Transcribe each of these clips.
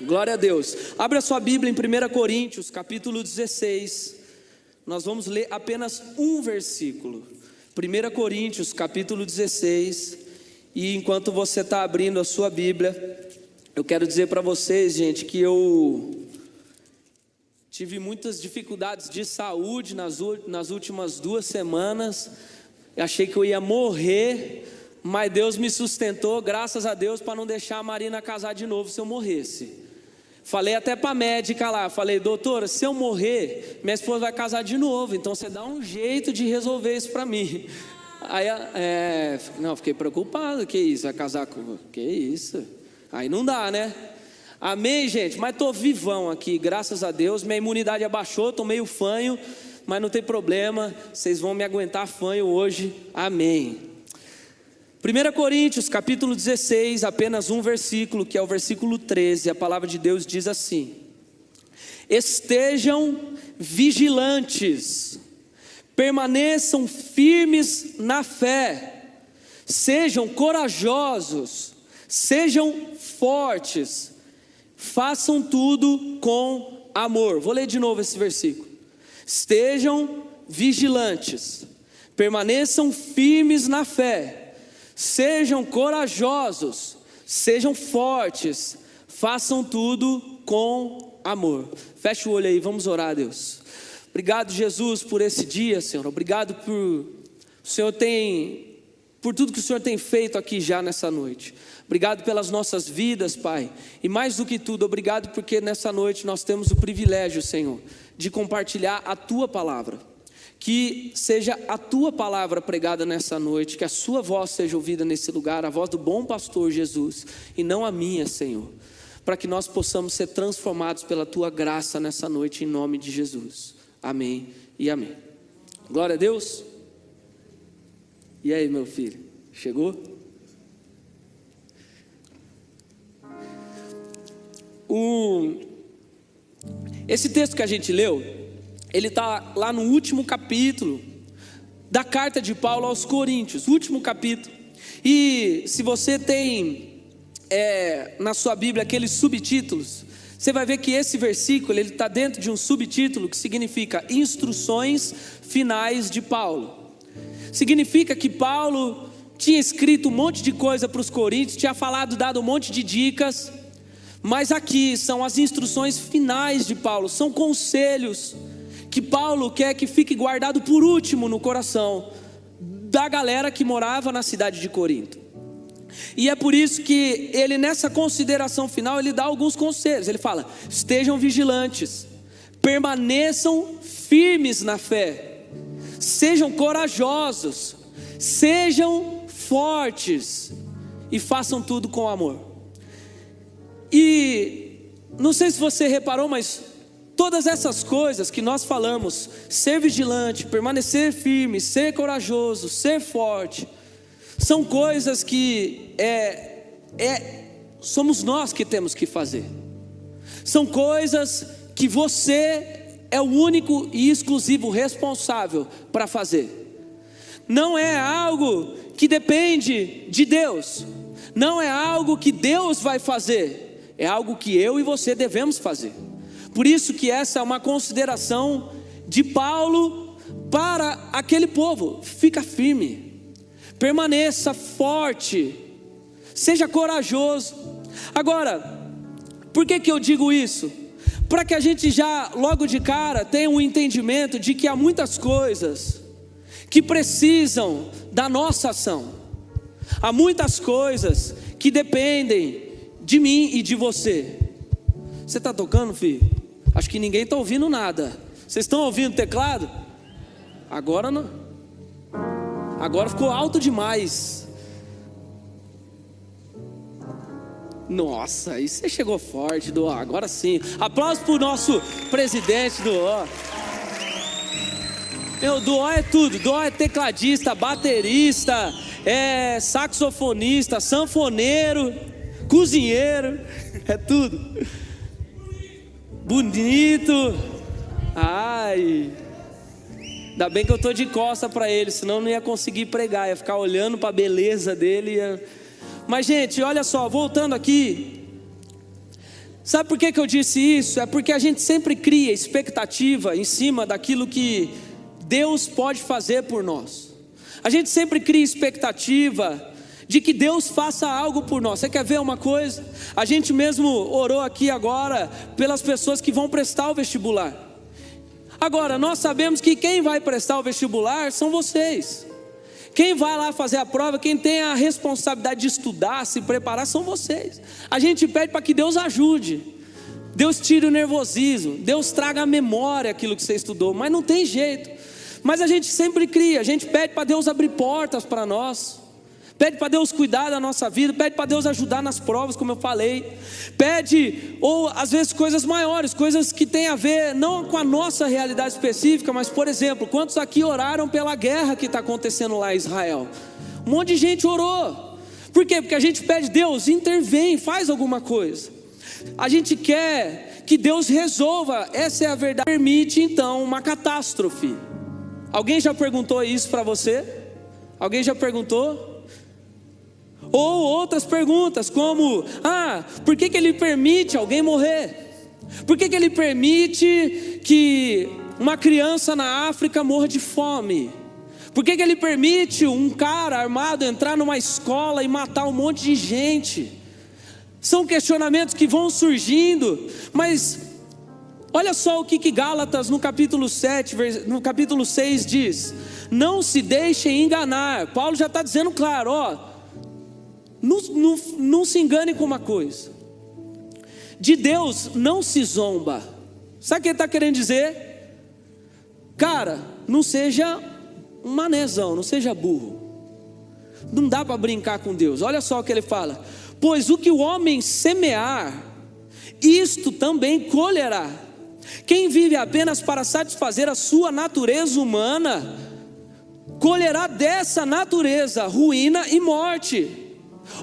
Glória a Deus. Abre a sua Bíblia em 1 Coríntios, capítulo 16. Nós vamos ler apenas um versículo. 1 Coríntios, capítulo 16. E enquanto você está abrindo a sua Bíblia, eu quero dizer para vocês, gente, que eu tive muitas dificuldades de saúde nas últimas 2 semanas. Eu achei que eu ia morrer, mas Deus me sustentou, graças a Deus, para não deixar a Marina casar de novo se eu morresse. Falei até para a médica lá, falei: doutora, se eu morrer, minha esposa vai casar de novo, então você dá um jeito de resolver isso para mim. Aí, fiquei preocupado, que isso, vai casar com... Que isso? Aí não dá, né? Amém, gente? Mas estou vivão aqui, graças a Deus, minha imunidade abaixou, estou meio fanho, mas não tem problema, vocês vão me aguentar fanho hoje, amém. 1 Coríntios, capítulo 16, apenas um versículo, que é o versículo 13, a palavra de Deus diz assim: estejam vigilantes, permaneçam firmes na fé, sejam corajosos, sejam fortes, façam tudo com amor. Vou ler de novo esse versículo. Estejam vigilantes, permaneçam firmes na fé, sejam corajosos, sejam fortes, façam tudo com amor. Fecha o olho aí, vamos orar a Deus. Obrigado, Jesus, por esse dia, Senhor. Obrigado por tudo que o Senhor tem feito aqui já nessa noite. Obrigado pelas nossas vidas, Pai. E mais do que tudo, obrigado porque nessa noite nós temos o privilégio, Senhor, de compartilhar a Tua palavra. Que seja a Tua palavra pregada nessa noite, que a Sua voz seja ouvida nesse lugar, a voz do bom pastor Jesus, e não a minha, Senhor, para que nós possamos ser transformados pela Tua graça nessa noite, em nome de Jesus, amém e amém. Glória a Deus. E aí, meu filho, chegou? Esse texto que a gente leu, ele está lá no último capítulo da carta de Paulo aos Coríntios, último capítulo. E se você tem na sua Bíblia aqueles subtítulos, você vai ver que esse versículo ele está dentro de um subtítulo que significa instruções finais de Paulo. Significa que Paulo tinha escrito um monte de coisa para os coríntios, tinha dado um monte de dicas, mas aqui são as instruções finais de Paulo, são conselhos que Paulo quer que fique guardado por último no coração da galera que morava na cidade de Corinto. E é por isso que ele, nessa consideração final, ele dá alguns conselhos. Ele fala: estejam vigilantes, permaneçam firmes na fé, sejam corajosos, sejam fortes e façam tudo com amor. E não sei se você reparou, mas todas essas coisas que nós falamos, ser vigilante, permanecer firme, ser corajoso, ser forte, são coisas que somos nós que temos que fazer. São coisas que você é o único e exclusivo responsável para fazer. Não é algo que depende de Deus, não é algo que Deus vai fazer, é algo que eu e você devemos fazer. Por isso que essa é uma consideração de Paulo para aquele povo: fica firme, permaneça forte, seja corajoso. Agora, por que eu digo isso? Para que a gente já logo de cara tenha um entendimento de que há muitas coisas que precisam da nossa ação. Há muitas coisas que dependem de mim e de você. Você está tocando, filho? Acho que ninguém está ouvindo nada. Vocês estão ouvindo o teclado? Agora não. Agora ficou alto demais. Nossa, aí você chegou forte, Doó. Agora sim. Aplausos para o nosso presidente, Doó. Meu, Doó é tudo. Doó é tecladista, baterista, é saxofonista, sanfoneiro, cozinheiro, é tudo. Bonito. Ai, ainda bem que eu tô de costa para ele, senão eu não ia conseguir pregar, ia ficar olhando para a beleza dele. Mas gente, olha só, voltando aqui, Sabe por que eu disse isso? É porque a gente sempre cria expectativa em cima daquilo que Deus pode fazer por nós. A gente sempre cria expectativa de que Deus faça algo por nós. Você quer ver uma coisa? A gente mesmo orou aqui agora pelas pessoas que vão prestar o vestibular. Agora, nós sabemos que quem vai prestar o vestibular são vocês. Quem vai lá fazer a prova, quem tem a responsabilidade de estudar, se preparar, são vocês. A gente pede para que Deus ajude, Deus tire o nervosismo, Deus traga à memória aquilo que você estudou, mas não tem jeito. Mas a gente sempre cria, a gente pede para Deus abrir portas para nós, pede para Deus cuidar da nossa vida, pede para Deus ajudar nas provas, como eu falei, pede, ou às vezes coisas maiores, coisas que tem a ver não com a nossa realidade específica, mas por exemplo, quantos aqui oraram pela guerra que está acontecendo lá em Israel? Um monte de gente orou. Por quê? Porque a gente pede, Deus, intervém, faz alguma coisa. A gente quer que Deus resolva, essa é a verdade. Permite então uma catástrofe. Alguém já perguntou isso para você? Alguém já perguntou? Ou outras perguntas como, por que Ele permite alguém morrer? Por que Ele permite que uma criança na África morra de fome? Por que Ele permite um cara armado entrar numa escola e matar um monte de gente? São questionamentos que vão surgindo, mas olha só o que Gálatas no capítulo 7, no capítulo 6 diz: não se deixem enganar. Paulo já está dizendo claro, não se engane com uma coisa, de Deus não se zomba. Sabe o que ele está querendo dizer? Cara, não seja um manézão, não seja burro. Não dá para brincar com Deus. Olha só o que ele fala: pois o que o homem semear, isto também colherá. Quem vive apenas para satisfazer a sua natureza humana, colherá dessa natureza ruína e morte.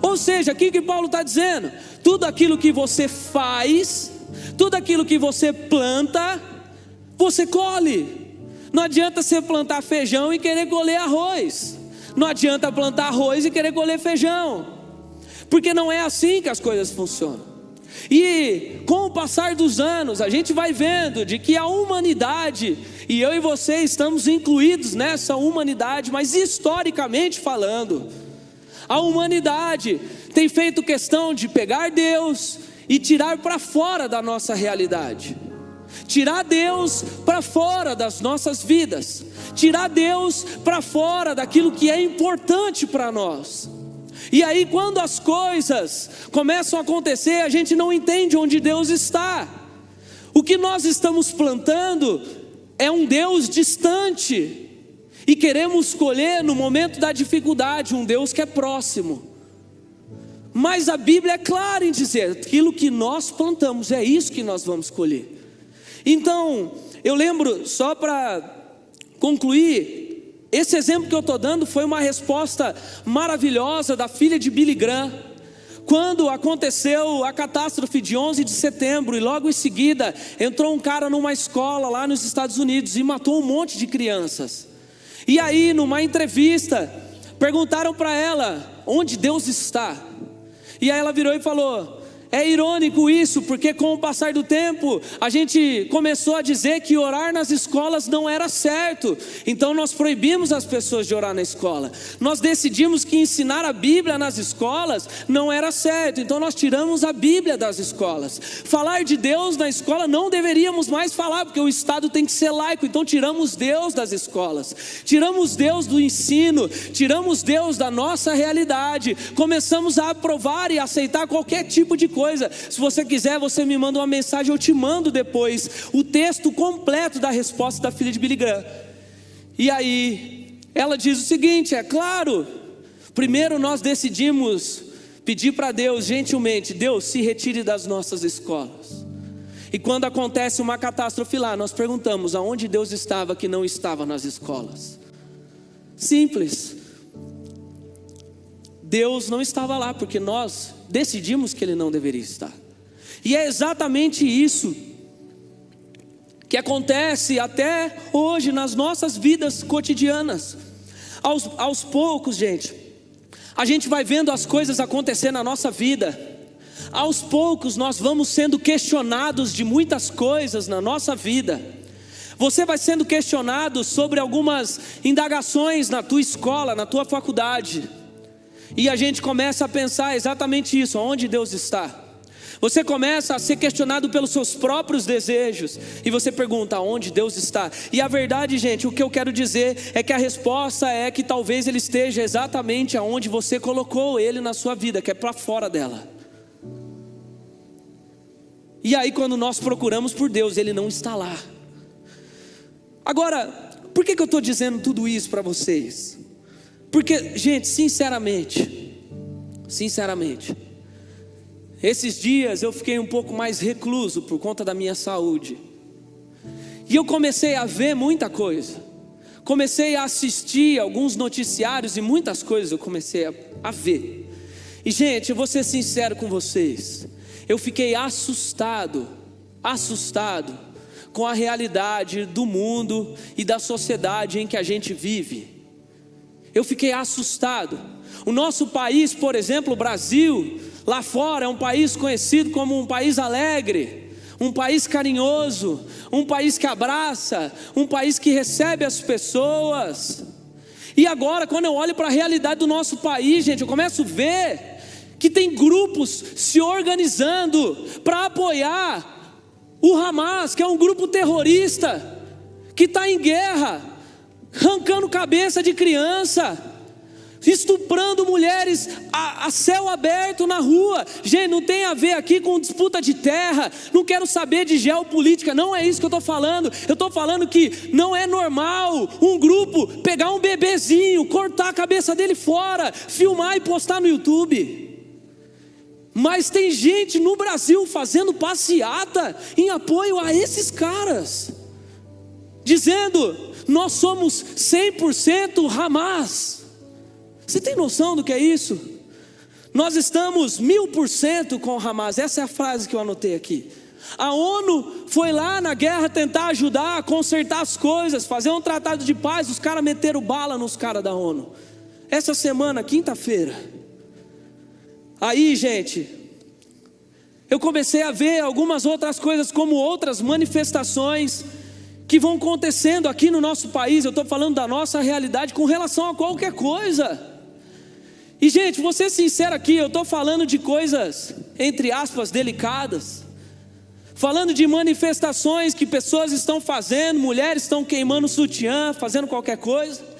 Ou seja, o que Paulo está dizendo? Tudo aquilo que você faz, tudo aquilo que você planta, você colhe. Não adianta você plantar feijão e querer colher arroz. Não adianta plantar arroz e querer colher feijão, porque não é assim que as coisas funcionam. E com o passar dos anos, a gente vai vendo de que a humanidade, e eu e você estamos incluídos nessa humanidade, mas historicamente falando, a humanidade tem feito questão de pegar Deus e tirar para fora da nossa realidade, tirar Deus para fora das nossas vidas, tirar Deus para fora daquilo que é importante para nós. E aí quando as coisas começam a acontecer, a gente não entende onde Deus está. O que nós estamos plantando é um Deus distante, e queremos colher no momento da dificuldade um Deus que é próximo. Mas a Bíblia é clara em dizer: aquilo que nós plantamos, é isso que nós vamos colher. Então, eu lembro, só para concluir, esse exemplo que eu estou dando foi uma resposta maravilhosa da filha de Billy Graham, quando aconteceu a catástrofe de 11 de setembro, e logo em seguida entrou um cara numa escola lá nos Estados Unidos e matou um monte de crianças. E aí numa entrevista, perguntaram para ela, onde Deus está? E aí ela virou e falou: é irônico isso, porque com o passar do tempo, a gente começou a dizer que orar nas escolas não era certo. Então nós proibimos as pessoas de orar na escola. Nós decidimos que ensinar a Bíblia nas escolas não era certo. Então nós tiramos a Bíblia das escolas. Falar de Deus na escola não deveríamos mais falar, porque o Estado tem que ser laico. Então tiramos Deus das escolas, tiramos Deus do ensino, tiramos Deus da nossa realidade. Começamos a aprovar e aceitar qualquer tipo de coisa. Se você quiser, você me manda uma mensagem, eu te mando depois o texto completo da resposta da filha de Billy Graham. E aí ela diz o seguinte: é claro, primeiro nós decidimos pedir para Deus gentilmente: Deus, se retire das nossas escolas. E quando acontece uma catástrofe lá, nós perguntamos aonde Deus estava que não estava nas escolas. Simples. Deus não estava lá porque nós decidimos que Ele não deveria estar. E é exatamente isso que acontece até hoje nas nossas vidas cotidianas. Aos poucos, gente, a gente vai vendo as coisas acontecer na nossa vida. aos poucos nós vamos sendo questionados de muitas coisas na nossa vida. Você vai sendo questionado sobre algumas indagações na tua escola, na tua faculdade. E a gente começa a pensar exatamente isso: onde Deus está? Você começa a ser questionado pelos seus próprios desejos, e você pergunta: onde Deus está? E a verdade, gente, o que eu quero dizer é que a resposta é que talvez Ele esteja exatamente aonde você colocou Ele na sua vida, que é para fora dela. E aí quando nós procuramos por Deus, Ele não está lá. Agora, por que eu estou dizendo tudo isso para vocês? Porque, gente, sinceramente, esses dias eu fiquei um pouco mais recluso por conta da minha saúde. E eu comecei a ver muita coisa. Comecei a assistir alguns noticiários e muitas coisas eu comecei a ver. E, gente, eu vou ser sincero com vocês. Eu fiquei assustado com a realidade do mundo e da sociedade em que a gente vive. Eu fiquei assustado. O nosso país, por exemplo, o Brasil, lá fora é um país conhecido como um país alegre, um país carinhoso, um país que abraça, um país que recebe as pessoas. E agora, quando eu olho para a realidade do nosso país, gente, eu começo a ver que tem grupos se organizando para apoiar o Hamas, que é um grupo terrorista, que está em guerra, arrancando cabeça de criança, estuprando mulheres a céu aberto na rua. Gente, não tem a ver aqui com disputa de terra, não quero saber de geopolítica, não é isso que eu estou falando. Eu estou falando que não é normal um grupo pegar um bebezinho, cortar a cabeça dele fora, filmar e postar no YouTube. Mas tem gente no Brasil fazendo passeata em apoio a esses caras, dizendo: nós somos 100% Hamas. Você tem noção do que é isso? Nós estamos 1000% com o Hamas. Essa é a frase que eu anotei aqui. A ONU foi lá na guerra tentar ajudar a consertar as coisas, fazer um tratado de paz. Os caras meteram bala nos caras da ONU. Essa semana, quinta-feira. Aí, gente, eu comecei a ver algumas outras coisas, como outras manifestações que vão acontecendo aqui no nosso país. Eu estou falando da nossa realidade com relação a qualquer coisa. E, gente, vou ser sincero aqui, eu estou falando de coisas, entre aspas, delicadas, falando de manifestações que pessoas estão fazendo, mulheres estão queimando sutiã, fazendo qualquer coisa.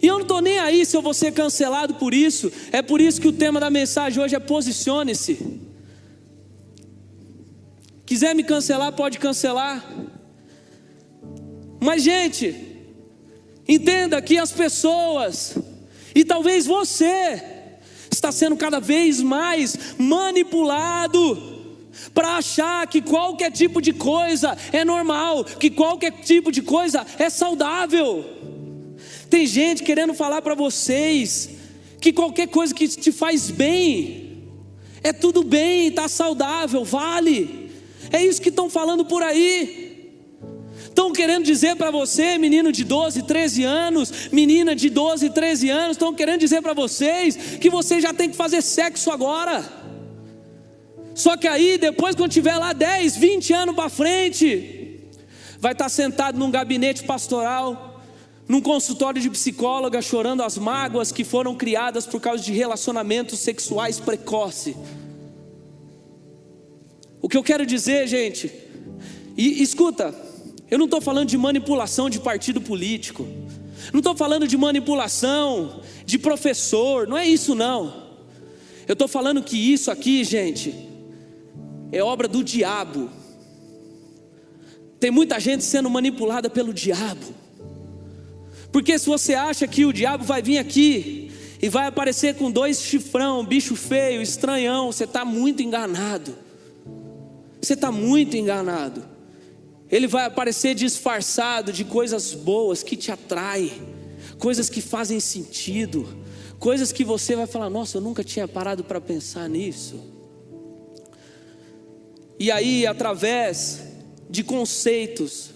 E eu não estou nem aí se eu vou ser cancelado por isso. É por isso que o tema da mensagem hoje é posicione-se. Quiser me cancelar, pode cancelar. Mas, gente, entenda que as pessoas, e talvez você, está sendo cada vez mais manipulado para achar que qualquer tipo de coisa é normal, que qualquer tipo de coisa é saudável. Tem gente querendo falar para vocês que qualquer coisa que te faz bem é tudo bem, está saudável, vale. É isso que estão falando por aí. Estão querendo dizer para você, menino de 12, 13 anos, menina de 12, 13 anos, estão querendo dizer para vocês que você já tem que fazer sexo agora. Só que aí depois, quando tiver lá 10, 20 anos para frente, vai estar sentado num gabinete pastoral, num consultório de psicóloga, chorando as mágoas que foram criadas por causa de relacionamentos sexuais precoces. O que eu quero dizer, gente, e escuta, eu não estou falando de manipulação de partido político, não estou falando de manipulação de professor, não é isso não. Eu estou falando que isso aqui, gente, é obra do diabo. Tem muita gente sendo manipulada pelo diabo. Porque se você acha que o diabo vai vir aqui e vai aparecer com 2 chifrão, bicho feio, estranhão, você está muito enganado. Você está muito enganado. Ele vai aparecer disfarçado de coisas boas que te atraem, coisas que fazem sentido, coisas que você vai falar: nossa, eu nunca tinha parado para pensar nisso. E aí, através de conceitos,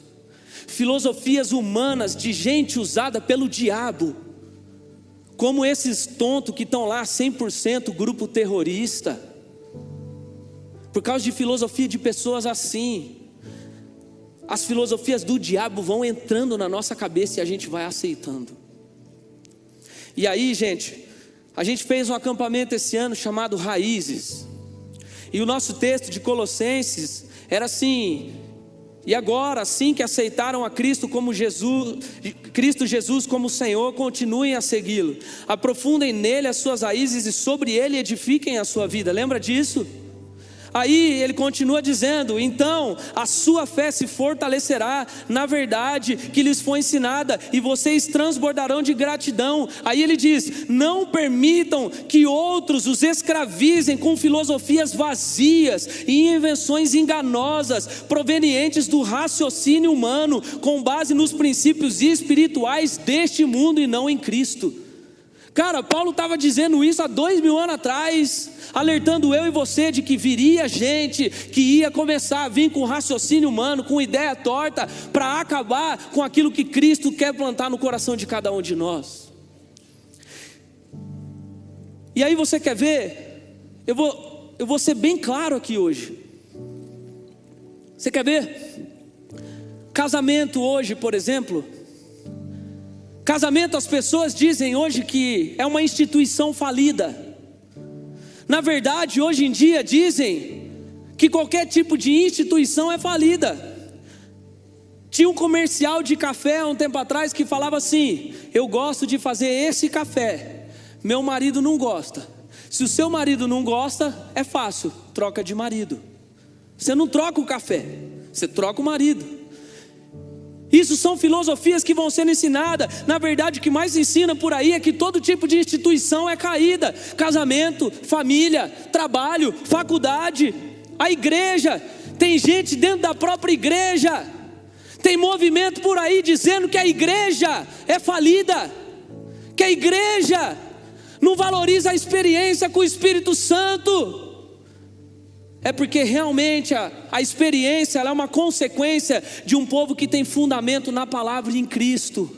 filosofias humanas de gente usada pelo diabo, como esses tontos que estão lá 100% grupo terrorista, por causa de filosofia de pessoas assim. As filosofias do diabo vão entrando na nossa cabeça e a gente vai aceitando. E aí, gente, a gente fez um acampamento esse ano chamado Raízes. E o nosso texto de Colossenses era assim: e agora, assim que aceitaram a Cristo Jesus como Senhor, continuem a segui-lo. Aprofundem nele as suas raízes e sobre ele edifiquem a sua vida. Lembra disso? Aí ele continua dizendo: então a sua fé se fortalecerá na verdade que lhes foi ensinada, e vocês transbordarão de gratidão. Aí ele diz: não permitam que outros os escravizem com filosofias vazias e invenções enganosas, provenientes do raciocínio humano, com base nos princípios espirituais deste mundo e não em Cristo. Cara, Paulo estava dizendo isso há 2000 anos atrás, alertando eu e você de que viria gente que ia começar a vir com raciocínio humano, com ideia torta, para acabar com aquilo que Cristo quer plantar no coração de cada um de nós. E aí você quer ver? Eu vou ser bem claro aqui hoje. Você quer ver? Casamento hoje, por exemplo. Casamento, as pessoas dizem hoje que é uma instituição falida. Na verdade, hoje em dia dizem que qualquer tipo de instituição é falida. Tinha um comercial de café há um tempo atrás que falava assim: eu gosto de fazer esse café, meu marido não gosta. Se o seu marido não gosta, é fácil, troca de marido. Você não troca o café, você troca o marido. Isso são filosofias que vão sendo ensinadas. Na verdade, o que mais ensina por aí é que todo tipo de instituição é caída. Casamento, família, trabalho, faculdade, a igreja. Tem gente dentro da própria igreja. Tem movimento por aí dizendo que a igreja é falida, que a igreja não valoriza a experiência com o Espírito Santo. É porque realmente a experiência ela é uma consequência de um povo que tem fundamento na palavra e em Cristo.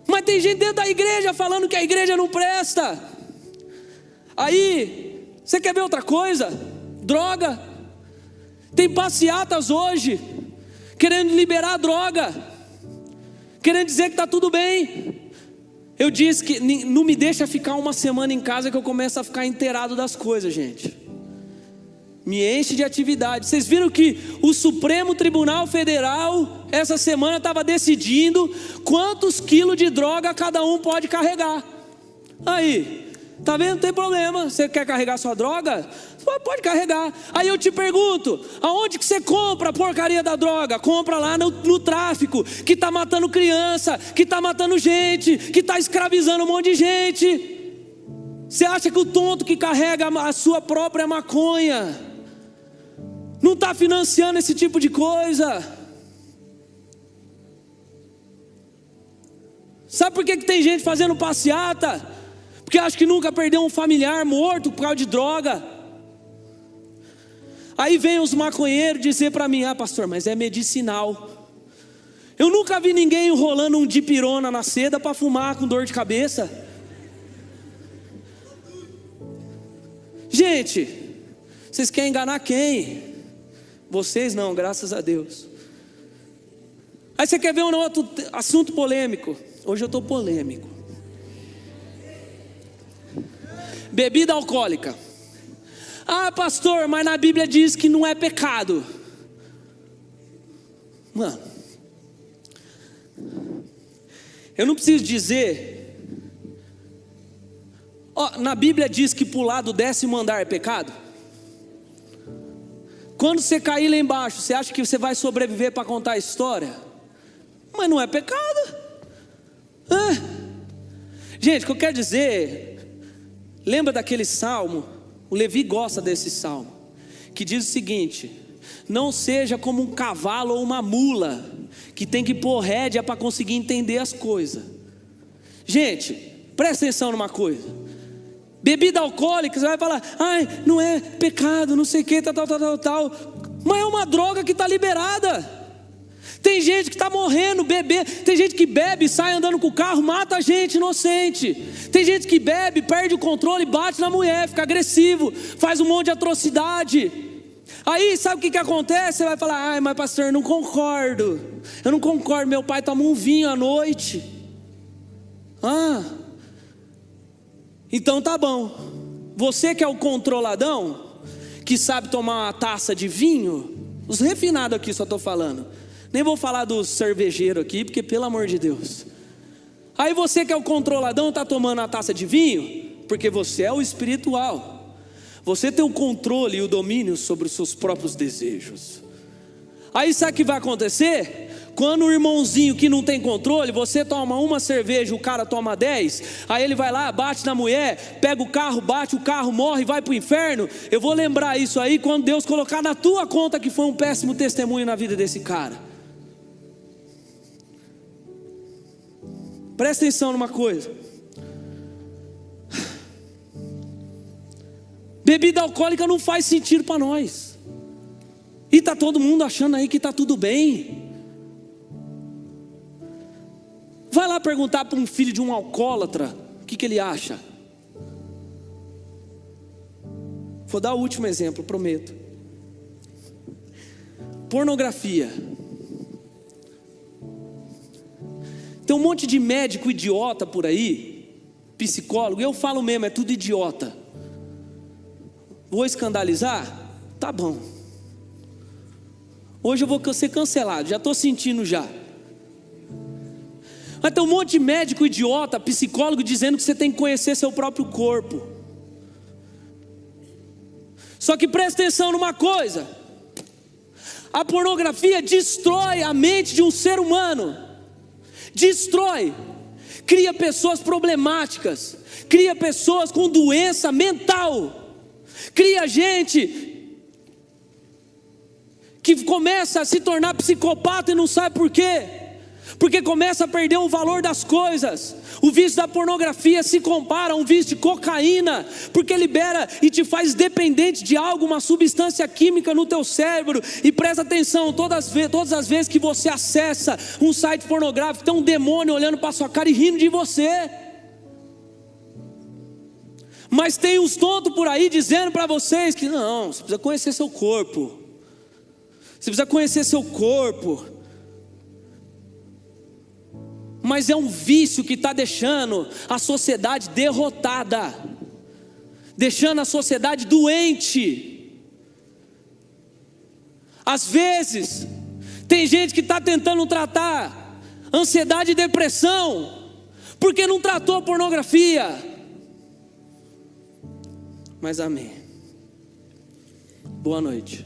Mas tem gente dentro da igreja falando que a igreja não presta. Aí, você quer ver outra coisa? Droga. Tem passeatas hoje querendo liberar a droga, querendo dizer que está tudo bem. Eu disse que não me deixa ficar uma semana em casa que eu começo a ficar inteirado das coisas, gente. Me enche de atividade. Vocês viram que o Supremo Tribunal Federal essa semana estava decidindo quantos quilos de droga cada um pode carregar. Aí, tá vendo? Não tem problema. Você quer carregar sua droga? Pode carregar. Aí eu te pergunto: aonde que você compra a porcaria da droga? Compra lá no tráfico, que está matando criança, que está matando gente, que está escravizando um monte de gente. Você acha que o tonto que carrega a sua própria maconha não está financiando esse tipo de coisa? Sabe por que tem gente fazendo passeata? Porque acha que nunca perdeu um familiar morto por causa de droga. Aí vem os maconheiros dizer para mim: ah, pastor, mas é medicinal. Eu nunca vi ninguém enrolando um dipirona na seda para fumar com dor de cabeça. Gente, vocês querem enganar quem? Vocês não, graças a Deus. Aí você quer ver um outro assunto polêmico? Hoje eu estou polêmico. Bebida alcoólica. Ah, pastor, mas na Bíblia diz que não é pecado. Mano, eu não preciso dizer. Na Bíblia diz que pular do 10º andar é pecado. Quando você cair lá embaixo, você acha que você vai sobreviver para contar a história? Mas não é pecado. Gente, o que eu quero dizer, lembra daquele salmo? O Levi gosta desse salmo, que diz o seguinte: não seja como um cavalo ou uma mula, que tem que pôr rédea para conseguir entender as coisas. Gente, presta atenção numa coisa. Bebida alcoólica, você vai falar: ai, não é pecado, não sei o que, tal. Mas é uma droga que está liberada. Tem gente que está morrendo, bebendo. Tem gente que bebe, sai andando com o carro, mata a gente inocente. Tem gente que bebe, perde o controle, bate na mulher, fica agressivo, faz um monte de atrocidade. Aí sabe o que acontece? Você vai falar: ai, mas pastor, eu não concordo. Eu não concordo, meu pai toma um vinho à noite. Então tá bom. Você que é o controladão, que sabe tomar uma taça de vinho, os refinados aqui só estou falando. Nem vou falar dos cervejeiros aqui, porque pelo amor de Deus. Aí você que é o controladão está tomando a taça de vinho, porque você é o espiritual. Você tem o controle e o domínio sobre os seus próprios desejos. Aí sabe o que vai acontecer? Quando o irmãozinho que não tem controle, você toma uma cerveja, o cara toma 10, aí ele vai lá, bate na mulher, pega o carro, bate o carro, morre, vai para o inferno. Eu vou lembrar isso aí quando Deus colocar na tua conta que foi um péssimo testemunho na vida desse cara. Presta atenção numa coisa. Bebida alcoólica não faz sentido para nós. E está todo mundo achando aí que está tudo bem. Vai lá perguntar para um filho de um alcoólatra o que ele acha. Vou dar o último exemplo, prometo. Pornografia. Tem um monte de médico idiota por aí, psicólogo, eu falo mesmo, é tudo idiota. Vou escandalizar? Tá bom. Hoje eu vou ser cancelado, já estou sentindo já. Mas tem um monte de médico idiota, psicólogo, dizendo que você tem que conhecer seu próprio corpo. Só que presta atenção numa coisa: a pornografia destrói a mente de um ser humano. Destrói. Cria pessoas problemáticas. Cria pessoas com doença mental. Cria gente que começa a se tornar psicopata e não sabe por quê. Porque começa a perder o valor das coisas. O vício da pornografia se compara a um vício de cocaína, porque libera e te faz dependente de algo, uma substância química no teu cérebro. E presta atenção, todas as vezes que você acessa um site pornográfico, tem um demônio olhando para sua cara e rindo de você. Mas tem uns tontos por aí dizendo para vocês que não, você precisa conhecer seu corpo. Você precisa conhecer seu corpo. Mas é um vício que está deixando a sociedade derrotada, deixando a sociedade doente. Às vezes, tem gente que está tentando tratar ansiedade e depressão, porque não tratou a pornografia. Mas amém. Boa noite.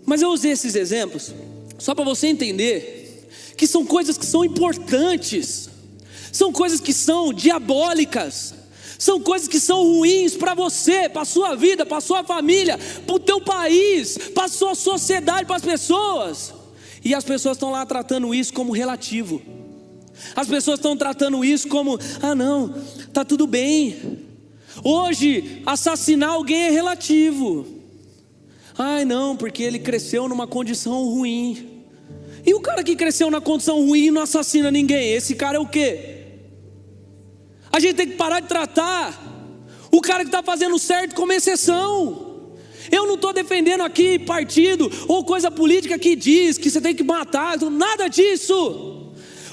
Mas eu usei esses exemplos só para você entender que são coisas que são importantes, são coisas que são diabólicas, são coisas que são ruins para você, para a sua vida, para a sua família, para o teu país, para a sua sociedade, para as pessoas. E as pessoas estão lá tratando isso como relativo. As pessoas estão tratando isso como: ah não, tá tudo bem. Hoje assassinar alguém é relativo. Ai não, porque ele cresceu numa condição ruim. E o cara que cresceu na condição ruim e não assassina ninguém, esse cara é o quê? A gente tem que parar de tratar o cara que está fazendo certo como exceção. Eu não estou defendendo aqui partido ou coisa política que diz que você tem que matar, nada disso.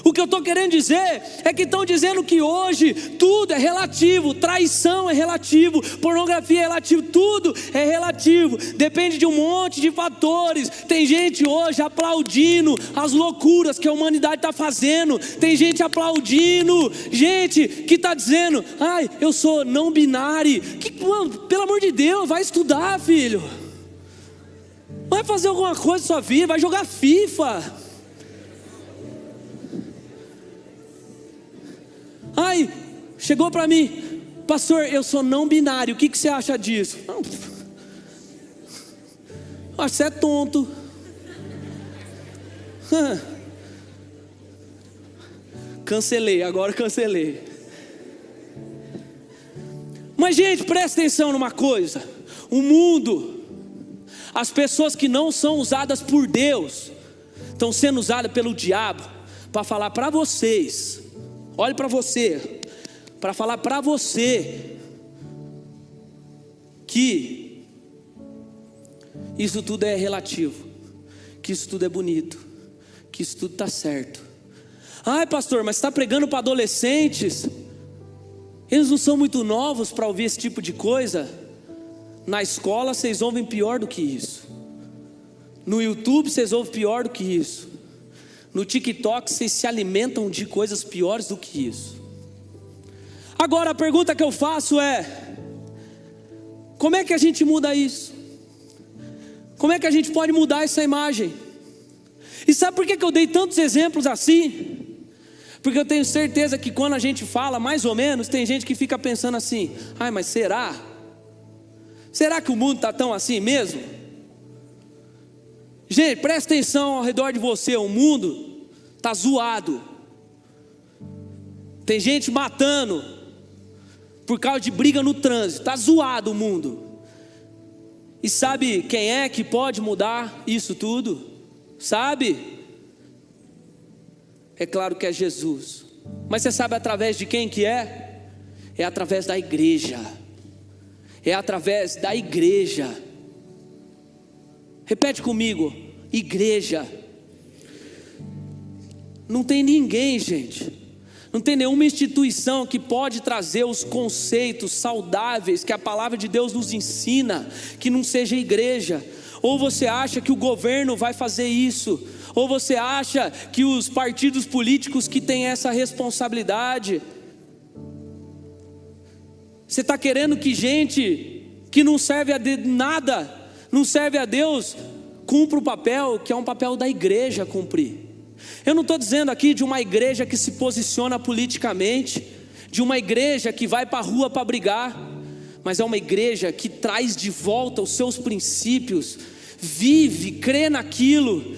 O que eu estou querendo dizer é que estão dizendo que hoje tudo é relativo, traição é relativo, pornografia é relativo, tudo é relativo, depende de um monte de fatores. Tem gente hoje aplaudindo as loucuras que a humanidade está fazendo, tem gente aplaudindo, gente que está dizendo: ai, eu sou não binário. Mano, pelo amor de Deus, vai estudar, filho, vai fazer alguma coisa na sua vida, vai jogar FIFA. Ai, chegou para mim: pastor, eu sou não binário, o que você acha disso? Não, acho que você é tonto. Cancelei, agora cancelei. Mas gente, presta atenção numa coisa: O mundo, as pessoas que não são usadas por Deus, estão sendo usadas pelo diabo para falar para vocês, olhe para você, para falar para você que isso tudo é relativo, que isso tudo é bonito, que isso tudo está certo. Ai pastor, mas você está pregando para adolescentes, eles não são muito novos para ouvir esse tipo de coisa. Na escola vocês ouvem pior do que isso, no YouTube vocês ouvem pior do que isso, no TikTok vocês se alimentam de coisas piores do que isso. Agora a pergunta que eu faço é: como é que a gente muda isso? Como é que a gente pode mudar essa imagem? E sabe por que eu dei tantos exemplos assim? Porque eu tenho certeza que quando a gente fala mais ou menos, tem gente que fica pensando assim: ai, mas será? Será que o mundo está tão assim mesmo? Gente, presta atenção ao redor de você, o mundo está zoado. Tem gente matando por causa de briga no trânsito, está zoado o mundo. E sabe quem é que pode mudar isso tudo? Sabe? É claro que é Jesus. Mas você sabe através de quem que é? É através da igreja. É através da igreja. Repete comigo: igreja. Não tem ninguém, gente, não tem nenhuma instituição que pode trazer os conceitos saudáveis que a palavra de Deus nos ensina, que não seja igreja. Ou você acha que o governo vai fazer isso, ou você acha que os partidos políticos que têm essa responsabilidade. Você está querendo que gente que não serve a nada, não serve a Deus, cumpra o papel que é um papel da igreja cumprir. Eu não estou dizendo aqui de uma igreja que se posiciona politicamente, de uma igreja que vai para a rua para brigar, mas é uma igreja que traz de volta os seus princípios, vive, crê naquilo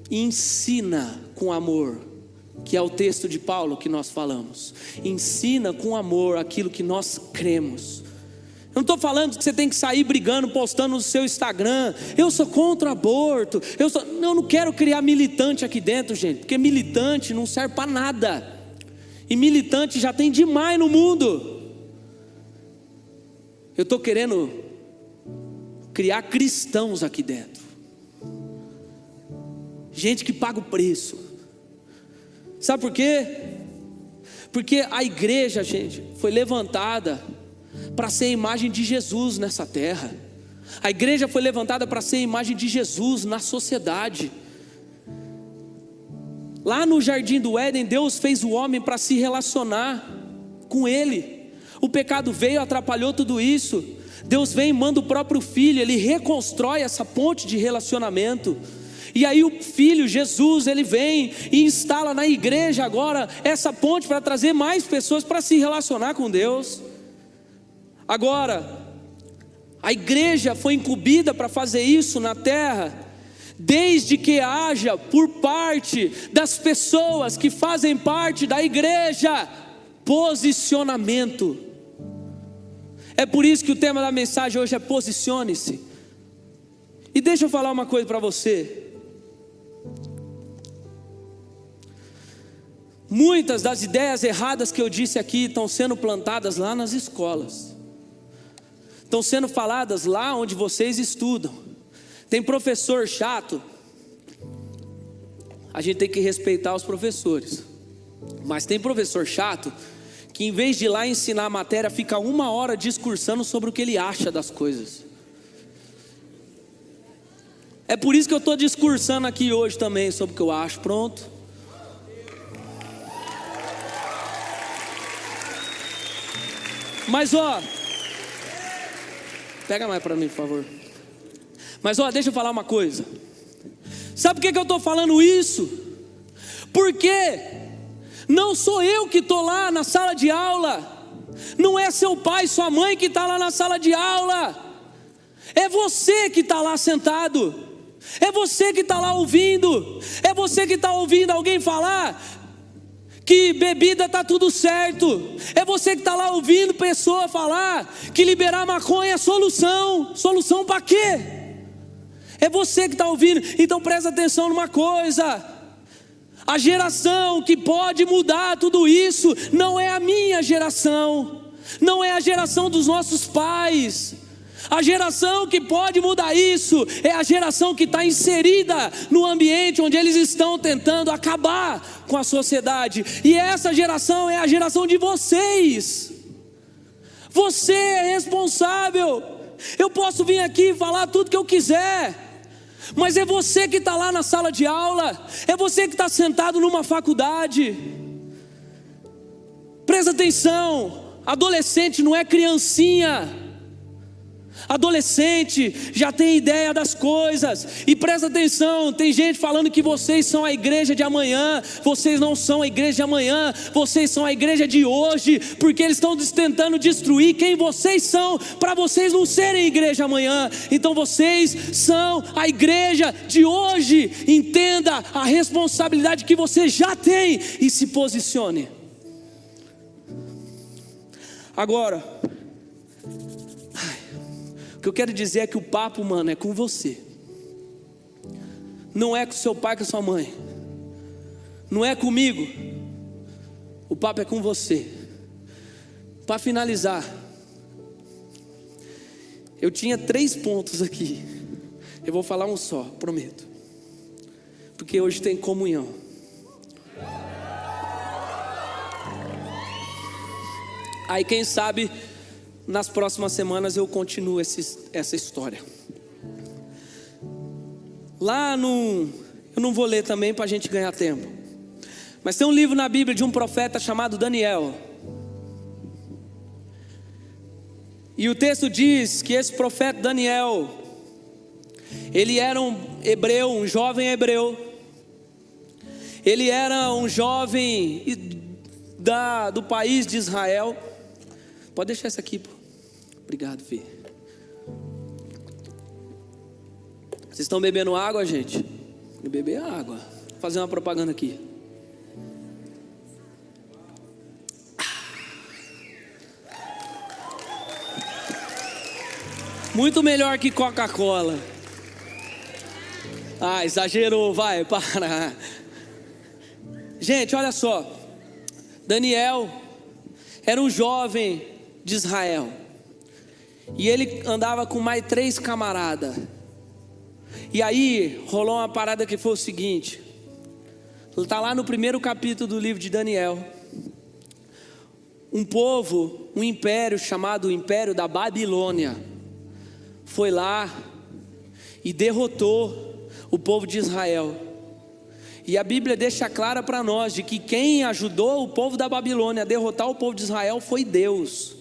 e ensina com amor, que é o texto de Paulo que nós falamos. Ensina com amor aquilo que nós cremos. Eu não estou falando que você tem que sair brigando, postando no seu Instagram: eu sou contra o aborto, eu não quero criar militante aqui dentro, gente, porque militante não serve para nada, e militante já tem demais no mundo. Eu estou querendo criar cristãos aqui dentro, gente que paga o preço. Sabe por quê? Porque a igreja, gente, foi levantada para ser a imagem de Jesus nessa terra. A igreja foi levantada para ser a imagem de Jesus na sociedade. Lá no jardim do Éden, Deus fez o homem para se relacionar com Ele. O pecado veio, atrapalhou tudo isso. Deus vem e manda o próprio Filho, Ele reconstrói essa ponte de relacionamento. E aí o Filho, Jesus, Ele vem e instala na igreja agora essa ponte para trazer mais pessoas para se relacionar com Deus. Agora, a igreja foi incumbida para fazer isso na terra, desde que haja por parte das pessoas que fazem parte da igreja posicionamento. É por isso que o tema da mensagem hoje é posicione-se. E deixa eu falar uma coisa para você. Muitas das ideias erradas que eu disse aqui estão sendo plantadas lá nas escolas, estão sendo faladas lá onde vocês estudam. Tem professor chato, a gente tem que respeitar os professores, mas tem professor chato que em vez de ir lá ensinar a matéria, fica 1 hora discursando sobre o que ele acha das coisas. É por isso que eu estou discursando aqui hoje também sobre o que eu acho. Pronto. Mas pega mais para mim, por favor. Mas deixa eu falar uma coisa. Sabe por que eu estou falando isso? Porque não sou eu que estou lá na sala de aula, não é seu pai, sua mãe que está lá na sala de aula, é você que está lá sentado, é você que está lá ouvindo, é você que está ouvindo alguém falar que bebida está tudo certo. É você que está lá ouvindo pessoa falar que liberar maconha é solução. Solução para quê? É você que está ouvindo. Então presta atenção numa coisa: a geração que pode mudar tudo isso não é a minha geração, não é a geração dos nossos pais. A geração que pode mudar isso é a geração que está inserida no ambiente onde eles estão tentando acabar com a sociedade. E essa geração é a geração de vocês. Você é responsável. Eu posso vir aqui e falar tudo que eu quiser, mas é você que está lá na sala de aula, é você que está sentado numa faculdade. Presta atenção, adolescente não é criancinha. Adolescente já tem ideia das coisas. E presta atenção, tem gente falando que vocês são a igreja de amanhã. Vocês não são a igreja de amanhã, vocês são a igreja de hoje, porque eles estão tentando destruir quem vocês são, para vocês não serem igreja amanhã. Então vocês são a igreja de hoje. Entenda a responsabilidade que você já tem e se posicione. Agora, o que eu quero dizer é que o papo, mano, é com você. Não é com seu pai, com sua mãe. Não é comigo. O papo é com você. Para finalizar, eu tinha 3 pontos aqui. Eu vou falar um só, prometo. Porque hoje tem comunhão. Aí quem sabe nas próximas semanas eu continuo essa história. Eu não vou ler também para a gente ganhar tempo, mas tem um livro na Bíblia de um profeta chamado Daniel. E o texto diz que esse profeta Daniel, ele era um hebreu, um jovem hebreu. Ele era um jovem do país de Israel. Pode deixar isso aqui, pô. Obrigado, filho. Vocês estão bebendo água, gente? Eu beber água. Vou fazer uma propaganda aqui. Muito melhor que Coca-Cola. Ah, exagerou, vai, para. Gente, olha só. Daniel era um jovem de Israel. E ele andava com mais 3 camaradas. E aí rolou uma parada que foi o seguinte. Está lá no primeiro capítulo do livro de Daniel. Um povo, um império chamado Império da Babilônia, foi lá e derrotou o povo de Israel. E a Bíblia deixa clara para nós de que quem ajudou o povo da Babilônia a derrotar o povo de Israel foi Deus.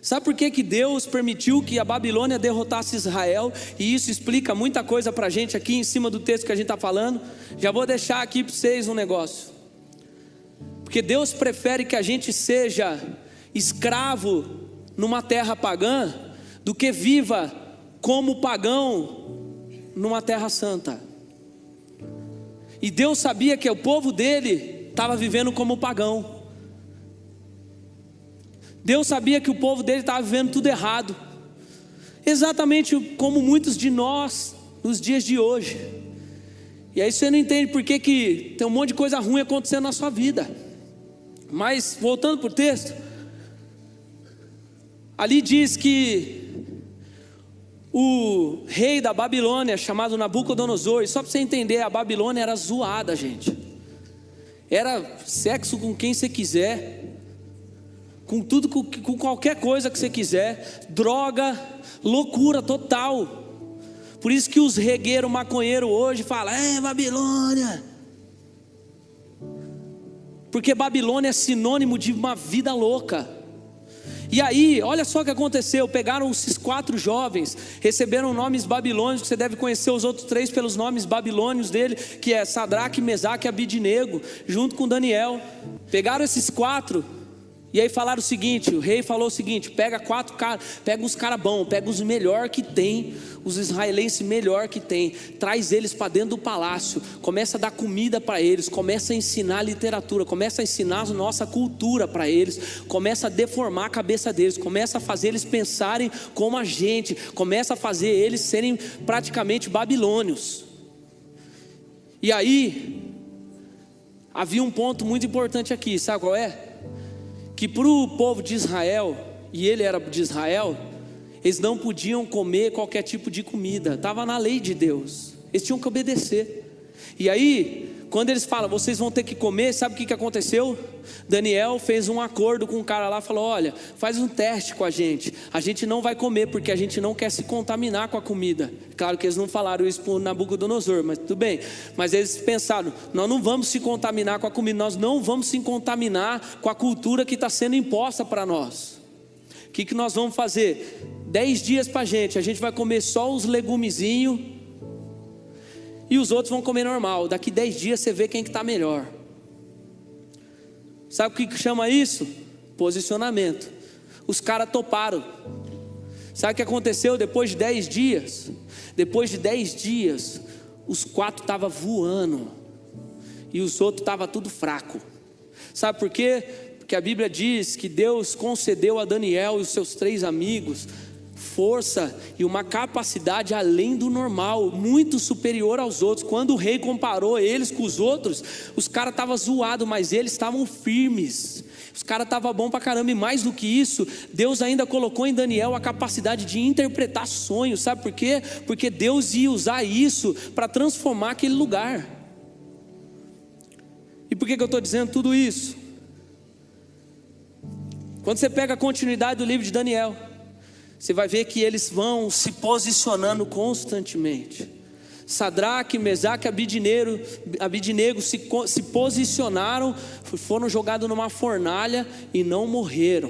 Sabe por que Deus permitiu que a Babilônia derrotasse Israel? E isso explica muita coisa para a gente aqui em cima do texto que a gente está falando. Já vou deixar aqui para vocês um negócio. Porque Deus prefere que a gente seja escravo numa terra pagã do que viva como pagão numa terra santa. E Deus sabia que o povo dele estava vivendo como pagão. Deus sabia que o povo dele estava vivendo tudo errado, exatamente como muitos de nós nos dias de hoje. E aí você não entende por que tem um monte de coisa ruim acontecendo na sua vida. Mas voltando para o texto, ali diz que o rei da Babilônia, chamado Nabucodonosor, e só para você entender, a Babilônia era zoada, gente. Era sexo com quem você quiser, com tudo, com qualquer coisa que você quiser, droga, loucura total. Por isso que os regueiros maconheiros hoje falam, Babilônia. Porque Babilônia é sinônimo de uma vida louca. E aí, olha só o que aconteceu. Pegaram esses 4 jovens, receberam nomes babilônicos. Você deve conhecer os outros 3 pelos nomes babilônios dele, que é Sadraque, Mesaque e Abidnego, junto com Daniel. Pegaram esses 4 E aí falaram o seguinte, o rei falou o seguinte: pega 4 caras, pega uns caras bons, pega os melhor que tem, os israelenses melhor que tem, traz eles para dentro do palácio, começa a dar comida para eles, começa a ensinar literatura, começa a ensinar a nossa cultura para eles, começa a deformar a cabeça deles, começa a fazer eles pensarem como a gente, começa a fazer eles serem praticamente babilônios. E aí havia um ponto muito importante aqui, sabe qual é? Que para o povo de Israel, e ele era de Israel, eles não podiam comer qualquer tipo de comida, estava na lei de Deus, eles tinham que obedecer. E aí, quando eles falam, vocês vão ter que comer, sabe o que aconteceu? Daniel fez um acordo com um cara lá, falou: olha, faz um teste com a gente não vai comer, porque a gente não quer se contaminar com a comida. Claro que eles não falaram isso para o Nabucodonosor, mas tudo bem. Mas eles pensaram: nós não vamos se contaminar com a comida, nós não vamos se contaminar com a cultura que está sendo imposta para nós. O que nós vamos fazer? 10 dias para a gente vai comer só os legumezinhos, e os outros vão comer normal. Daqui 10 dias você vê quem que está melhor. Sabe o que chama isso? Posicionamento. Os caras toparam. Sabe o que aconteceu depois de 10 dias? Depois de 10 dias, os 4 estavam voando, e os outros estavam tudo fraco. Sabe por quê? Porque a Bíblia diz que Deus concedeu a Daniel e os seus 3 amigos força e uma capacidade além do normal, muito superior aos outros. Quando o rei comparou eles com os outros, os caras estavam zoados, mas eles estavam firmes. Os caras estavam bom pra caramba. E mais do que isso, Deus ainda colocou em Daniel a capacidade de interpretar sonhos. Sabe por quê? Porque Deus ia usar isso para transformar aquele lugar. E por que eu estou dizendo tudo isso? Quando você pega a continuidade do livro de Daniel, você vai ver que eles vão se posicionando constantemente. Sadraque, Mesaque e Abidnego se posicionaram, foram jogados numa fornalha e não morreram.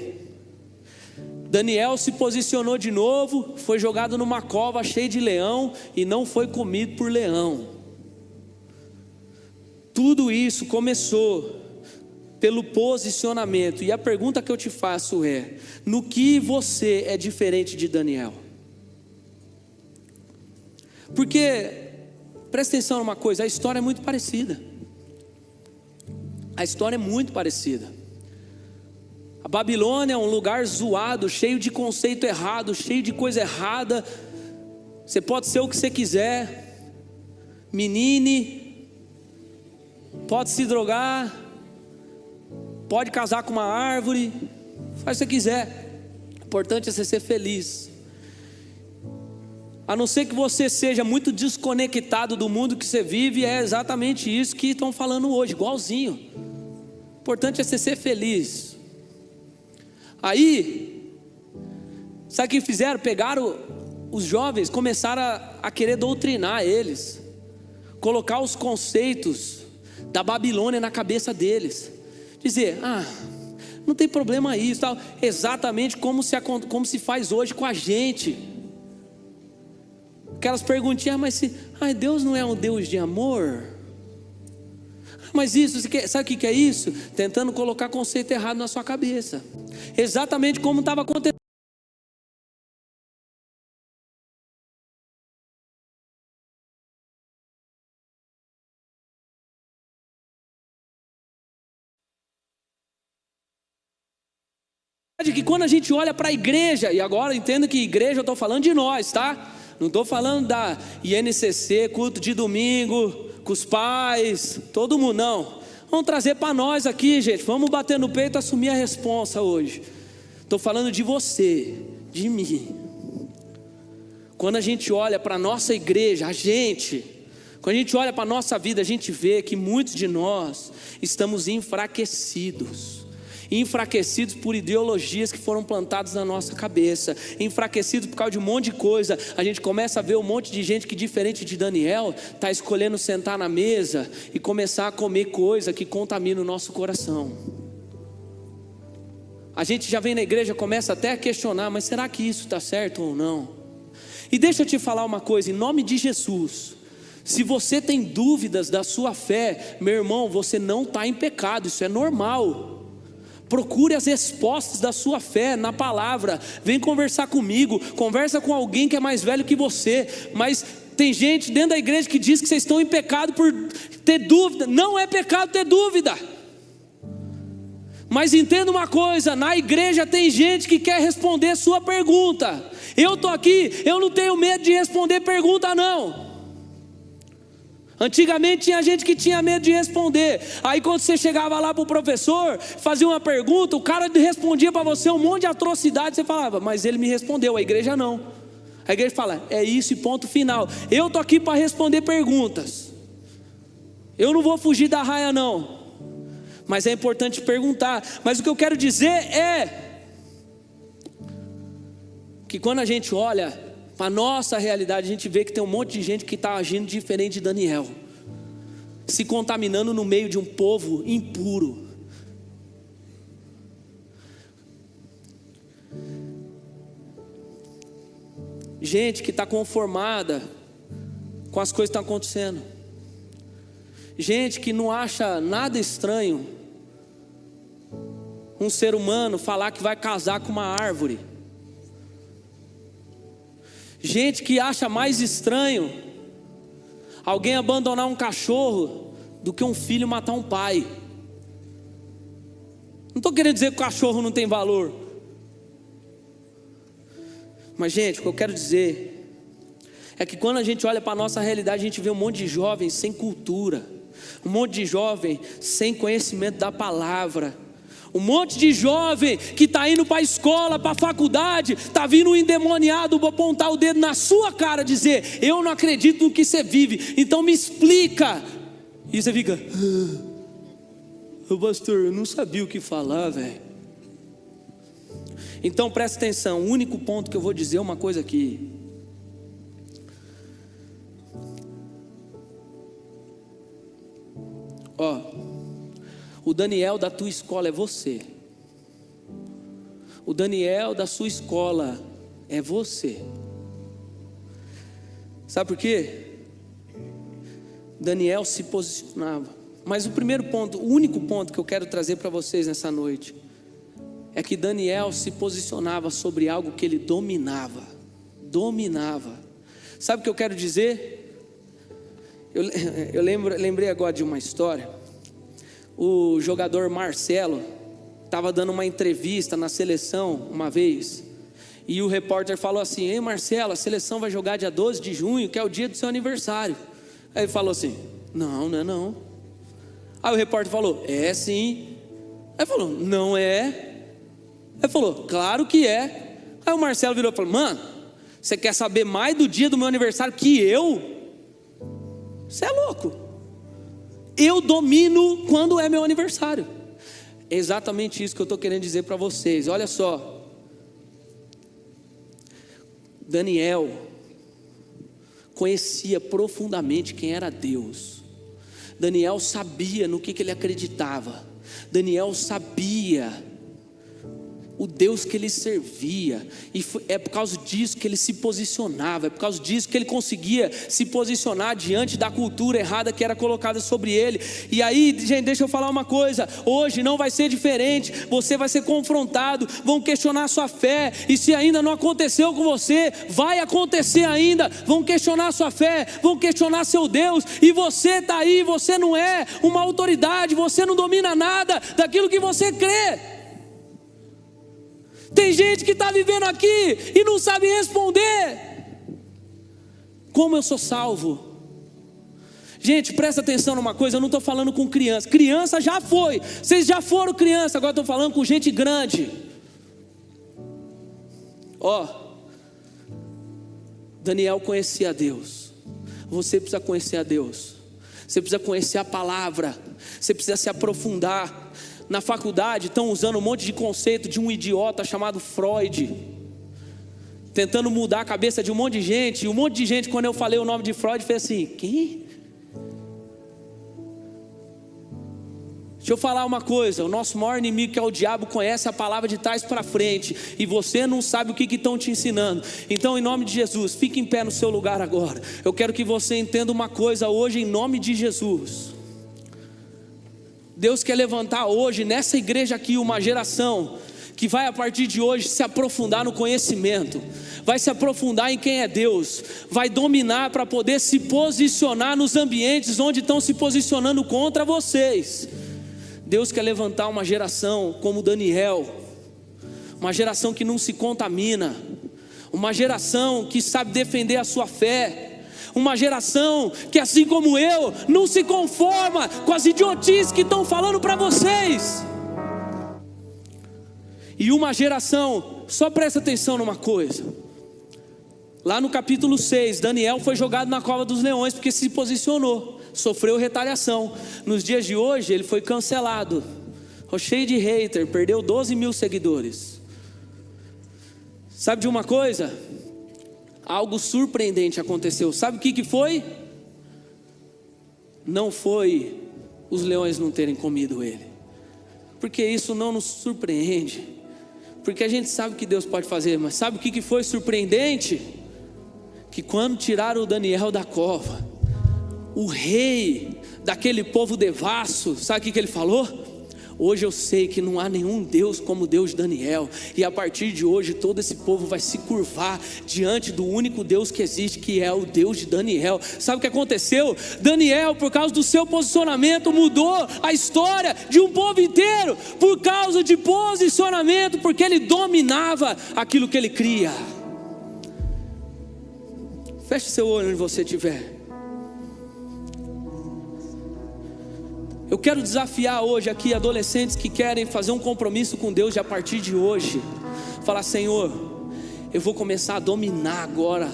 Daniel se posicionou de novo, foi jogado numa cova cheia de leão e não foi comido por leão. Tudo isso começou pelo posicionamento. E a pergunta que eu te faço é: no que você é diferente de Daniel? Porque, presta atenção numa coisa, a história é muito parecida. A história é muito parecida. A Babilônia é um lugar zoado, cheio de conceito errado, cheio de coisa errada. Você pode ser o que você quiser, menine, pode se drogar, pode casar com uma árvore, faz o que você quiser. O importante é você ser feliz. A não ser que você seja muito desconectado do mundo que você vive, é exatamente isso que estão falando hoje, igualzinho. O importante é você ser feliz. Aí, sabe o que fizeram? Pegaram os jovens, começaram a querer doutrinar eles, colocar os conceitos da Babilônia na cabeça deles. Dizer: não tem problema isso, tal. Exatamente como se faz hoje com a gente. Aquelas perguntinhas: mas Deus não é um Deus de amor? Mas isso, sabe o que é isso? Tentando colocar conceito errado na sua cabeça. Exatamente como estava acontecendo. Que quando a gente olha para a igreja, e agora entendo que igreja eu estou falando de nós, tá? Não estou falando da INCC, culto de domingo, com os pais, todo mundo, não. Vamos trazer para nós aqui, gente. Vamos bater no peito e assumir a responsa hoje. Estou falando de você, de mim. Quando a gente olha para a nossa igreja, quando a gente olha para a nossa vida, a gente vê que muitos de nós estamos enfraquecidos por ideologias que foram plantadas na nossa cabeça, enfraquecidos por causa de um monte de coisa. A gente começa a ver um monte de gente que, diferente de Daniel, está escolhendo sentar na mesa e começar a comer coisa que contamina o nosso coração. A gente já vem na igreja, começa até a questionar: mas será que isso está certo ou não? E deixa eu te falar uma coisa, em nome de Jesus: se você tem dúvidas da sua fé, meu irmão, você não está em pecado, isso é normal. Procure as respostas da sua fé na palavra. Vem conversar comigo, conversa com alguém que é mais velho que você. Mas tem gente dentro da igreja que diz que vocês estão em pecado por ter dúvida. Não é pecado ter dúvida. Mas entenda uma coisa, na igreja tem gente que quer responder sua pergunta. Eu estou aqui, eu não tenho medo de responder pergunta não. Antigamente tinha gente que tinha medo de responder. Aí quando você chegava lá para o professor, fazia uma pergunta, o cara respondia para você um monte de atrocidade. Você falava, mas ele me respondeu, a igreja não. A igreja fala, é isso e ponto final. Eu estou aqui para responder perguntas. Eu não vou fugir da raia não. Mas é importante perguntar. Mas o que eu quero dizer é que quando a gente olha para a nossa realidade, a gente vê que tem um monte de gente que está agindo diferente de Daniel, se contaminando no meio de um povo impuro. Gente que está conformada com as coisas que estão acontecendo. Gente que não acha nada estranho um ser humano falar que vai casar com uma árvore. Gente que acha mais estranho alguém abandonar um cachorro do que um filho matar um pai. Não estou querendo dizer que o cachorro não tem valor. Mas gente, o que eu quero dizer é que quando a gente olha para a nossa realidade, a gente vê um monte de jovens sem cultura, um monte de jovem sem conhecimento da palavra, um monte de jovem que está indo para a escola, para a faculdade, está vindo um endemoniado apontar o dedo na sua cara, dizer, eu não acredito no que você vive, então me explica. E você fica, pastor, eu não sabia o que falar, velho. Então presta atenção, o único ponto que eu vou dizer é uma coisa aqui. O Daniel da tua escola é você. O Daniel da sua escola é você. Sabe por quê? Daniel se posicionava. Mas o primeiro ponto, o único ponto que eu quero trazer para vocês nessa noite é que Daniel se posicionava sobre algo que ele dominava. Sabe o que eu quero dizer? Eu lembrei agora de uma história. O jogador Marcelo estava dando uma entrevista na seleção uma vez, e o repórter falou assim, ei Marcelo, a seleção vai jogar dia 12 de junho, que é o dia do seu aniversário. Aí ele falou assim, não é não. Aí o repórter falou, é sim. Aí falou, não é. Aí falou, claro que é. Aí o Marcelo virou e falou, mano, você quer saber mais do dia do meu aniversário que eu? Você é louco. Eu domino quando é meu aniversário. É exatamente isso que eu estou querendo dizer para vocês. Olha só, Daniel conhecia profundamente quem era Deus. Daniel sabia no que ele acreditava. Daniel sabia o Deus que ele servia, e é por causa disso que ele se posicionava, é por causa disso que ele conseguia se posicionar diante da cultura errada que era colocada sobre ele. E aí, gente, deixa eu falar uma coisa, hoje não vai ser diferente, você vai ser confrontado, vão questionar a sua fé, e se ainda não aconteceu com você, vai acontecer ainda, vão questionar a sua fé, vão questionar seu Deus, e você está aí, você não é uma autoridade, você não domina nada daquilo que você crê. Tem gente que está vivendo aqui e não sabe responder. Como eu sou salvo? Gente, presta atenção numa coisa, eu não estou falando com criança. Criança já foi, vocês já foram criança, agora estou falando com gente grande. Daniel conhecia a Deus. Você precisa conhecer a Deus. Você precisa conhecer a palavra. Você precisa se aprofundar. Na faculdade estão usando um monte de conceito de um idiota chamado Freud, tentando mudar a cabeça de um monte de gente. E um monte de gente, quando eu falei o nome de Freud, fez assim, quem? Deixa eu falar uma coisa, o nosso maior inimigo, que é o diabo, conhece a palavra de trás para frente, e você não sabe o que estão te ensinando. Então, em nome de Jesus, fique em pé no seu lugar agora. Eu quero que você entenda uma coisa hoje, em nome de Jesus. Deus quer levantar hoje nessa igreja aqui uma geração que vai a partir de hoje se aprofundar no conhecimento, vai se aprofundar em quem é Deus, vai dominar para poder se posicionar nos ambientes onde estão se posicionando contra vocês. Deus quer levantar uma geração como Daniel, uma geração que não se contamina, uma geração que sabe defender a sua fé, uma geração que, assim como eu, não se conforma com as idiotices que estão falando para vocês. E uma geração, só presta atenção numa coisa, lá no capítulo 6, Daniel foi jogado na cova dos leões porque se posicionou, sofreu retaliação. Nos dias de hoje ele foi cancelado, cheio de hater, perdeu 12 mil seguidores. Sabe de uma coisa? Algo surpreendente aconteceu. Sabe o que foi? Não foi os leões não terem comido ele, porque isso não nos surpreende, porque a gente sabe que Deus pode fazer. Mas sabe o que foi surpreendente? Que quando tiraram o Daniel da cova, o rei daquele povo devasso, sabe o que ele falou? Hoje eu sei que não há nenhum Deus como o Deus de Daniel, e a partir de hoje todo esse povo vai se curvar diante do único Deus que existe, que é o Deus de Daniel. Sabe o que aconteceu? Daniel, por causa do seu posicionamento, mudou a história de um povo inteiro, por causa de posicionamento, porque ele dominava aquilo que ele cria. Feche seu olho onde você estiver. Eu quero desafiar hoje aqui adolescentes que querem fazer um compromisso com Deus de a partir de hoje falar: Senhor, eu vou começar a dominar agora,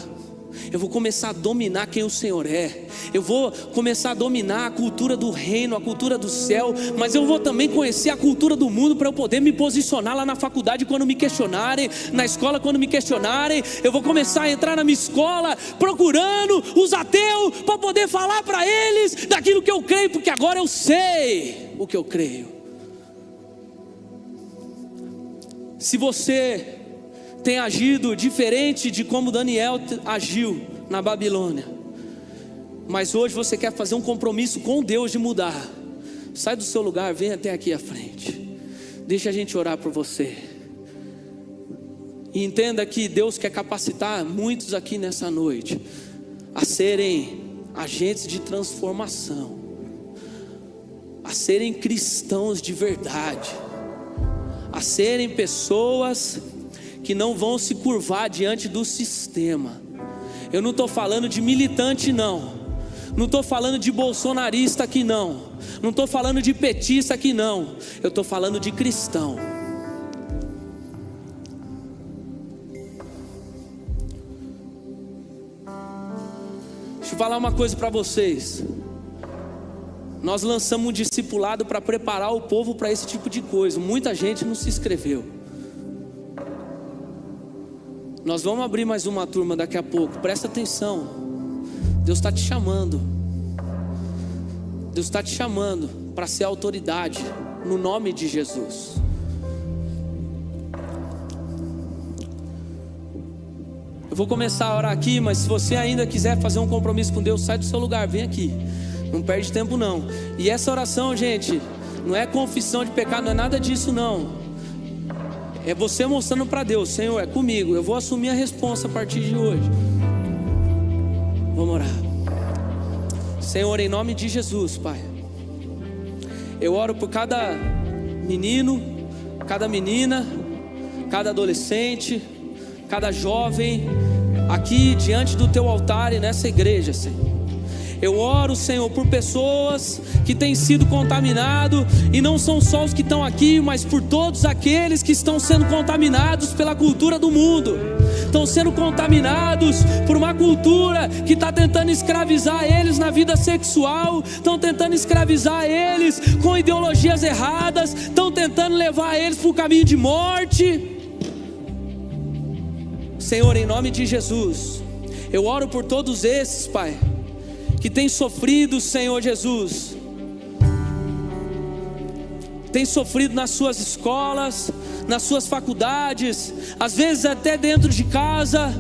eu vou começar a dominar quem o Senhor é, eu vou começar a dominar a cultura do reino, a cultura do céu, mas eu vou também conhecer a cultura do mundo para eu poder me posicionar lá na faculdade quando me questionarem, na escola quando me questionarem. Eu vou começar a entrar na minha escola procurando os ateus para poder falar para eles daquilo que eu creio, porque agora eu sei o que eu creio. Se você tem agido diferente de como Daniel agiu na Babilônia, mas hoje você quer fazer um compromisso com Deus de mudar, sai do seu lugar, vem até aqui à frente, deixa a gente orar por você. E entenda que Deus quer capacitar muitos aqui nessa noite a serem agentes de transformação, a serem cristãos de verdade, a serem pessoas que não vão se curvar diante do sistema. Eu não estou falando de militante não estou falando de bolsonarista aqui não estou falando de petista aqui não, eu estou falando de cristão. Deixa eu falar uma coisa para vocês. Nós lançamos um discipulado para preparar o povo para esse tipo de coisa. Muita gente não se inscreveu. Nós vamos abrir mais uma turma daqui a pouco. Presta atenção. Deus está te chamando. Deus está te chamando para ser autoridade no nome de Jesus. Eu vou começar a orar aqui, mas se você ainda quiser fazer um compromisso com Deus, sai do seu lugar, vem aqui. Não perde tempo não. E essa oração, gente, não é confissão de pecado, não é nada disso não. É você mostrando para Deus: Senhor, é comigo, eu vou assumir a responsa a partir de hoje. Vamos orar. Senhor, em nome de Jesus, Pai, eu oro por cada menino, cada menina, cada adolescente, cada jovem aqui diante do Teu altar e nessa igreja, Senhor. Eu oro, Senhor, por pessoas que têm sido contaminados, e não são só os que estão aqui, mas por todos aqueles que estão sendo contaminados pela cultura do mundo, estão sendo contaminados por uma cultura que está tentando escravizar eles na vida sexual, estão tentando escravizar eles com ideologias erradas, estão tentando levar eles para o caminho de morte. Senhor, em nome de Jesus, eu oro por todos esses, Pai, que tem sofrido, Senhor Jesus, tem sofrido nas suas escolas, nas suas faculdades, às vezes até dentro de casa,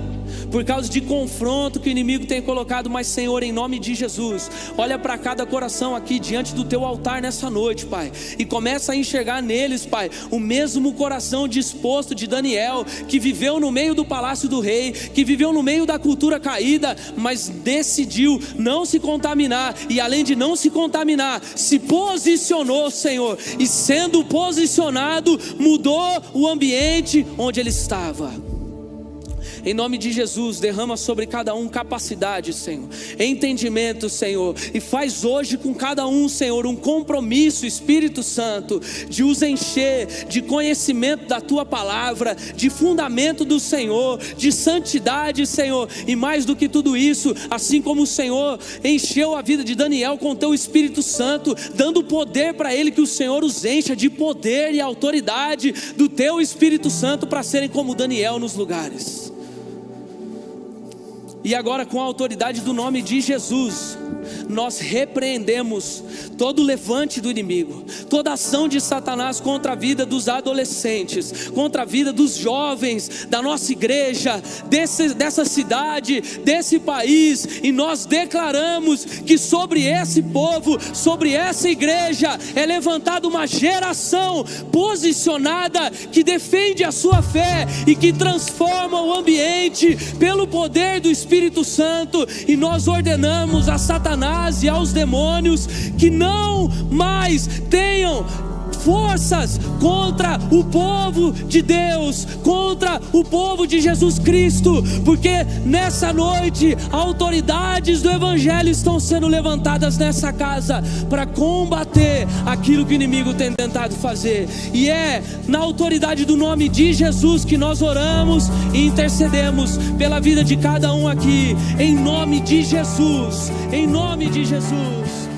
por causa de confronto que o inimigo tem colocado, mas Senhor, em nome de Jesus, olha para cada coração aqui diante do teu altar nessa noite, Pai, e começa a enxergar neles, Pai, o mesmo coração disposto de Daniel, que viveu no meio do palácio do rei, que viveu no meio da cultura caída, mas decidiu não se contaminar, e além de não se contaminar, se posicionou, Senhor, e sendo posicionado, mudou o ambiente onde ele estava. Em nome de Jesus, derrama sobre cada um capacidade, Senhor, entendimento, Senhor, e faz hoje com cada um, Senhor, um compromisso, Espírito Santo, de os encher de conhecimento da Tua palavra, de fundamento do Senhor, de santidade, Senhor, e mais do que tudo isso, assim como o Senhor encheu a vida de Daniel com Teu Espírito Santo, dando poder para ele, que o Senhor os encha de poder e autoridade do Teu Espírito Santo, para serem como Daniel nos lugares. E agora, com a autoridade do nome de Jesus, nós repreendemos todo levante do inimigo, toda ação de Satanás contra a vida dos adolescentes, contra a vida dos jovens da nossa igreja, dessa cidade, desse país, e nós declaramos que sobre esse povo, sobre essa igreja, é levantada uma geração posicionada, que defende a sua fé e que transforma o ambiente pelo poder do Espírito Santo. E nós ordenamos a Satanás e aos demônios que não mais tenham forças contra o povo de Deus, contra o povo de Jesus Cristo, porque nessa noite autoridades do Evangelho estão sendo levantadas nessa casa para combater aquilo que o inimigo tem tentado fazer. E é na autoridade do nome de Jesus que nós oramos e intercedemos pela vida de cada um aqui, em nome de Jesus, em nome de Jesus.